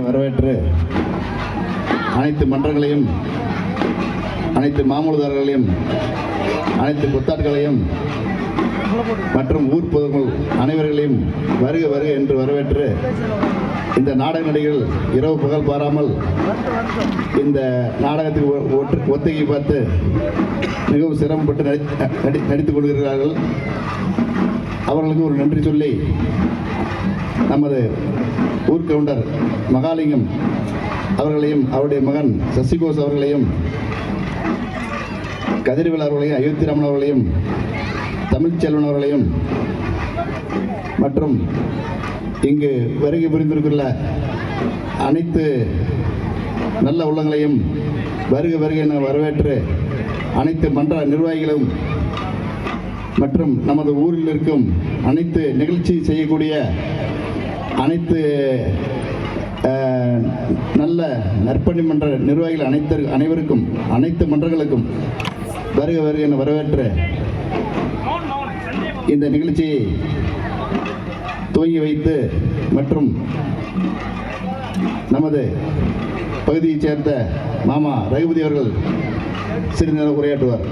வரவேற்று அனைத்து மன்றங்களையும், அனைத்து மாமூலுதாரர்களையும், அனைத்து புத்தாட்களையும் மற்றும் ஊர் பொதுமக்கள் அனைவர்களையும் வருக வருக என்று வரவேற்று, இந்த நாடக நடிகர்கள் இரவு பகல் பாராமல் இந்த நாடகத்துக்கு ஒத்திகை பார்த்து மிகவும் சிரமப்பட்டு நடித்துக் கொள்கிறார்கள். அவர்களுக்கு ஒரு நன்றி சொல்லி, நமது ஊர் கவுண்டர் மகாலிங்கம் அவர்களையும், அவருடைய மகன் சசிகோஷ் அவர்களையும், கதிர்வேல் அவர்களையும், அயோத்திராமன் அவர்களையும், தமிழ்ச்செல்வன் அவர்களையும் மற்றும் இங்கு வருகை புரிந்திருக்கிற அனைத்து நல்ல உள்ளங்களையும் வருக வருக என வரவேற்று, அனைத்து மன்ற நிர்வாகிகளும் மற்றும் நமது ஊரில் இருக்கும் அனைத்து நிகழ்ச்சி செய்யக்கூடிய அனைத்து நல்ல நற்பணி மன்ற நிர்வாகிகள் அனைவருக்கும், அனைத்து மன்றங்களுக்கும் வருக வருக என வரவேற்று இந்த நிகழ்ச்சியை துவங்கி வைத்து மற்றும் நமது பகுதியைச் சேர்ந்த மாமா ரகுபதி அவர்கள் சிறிது நேரம் உரையாற்றுவார்.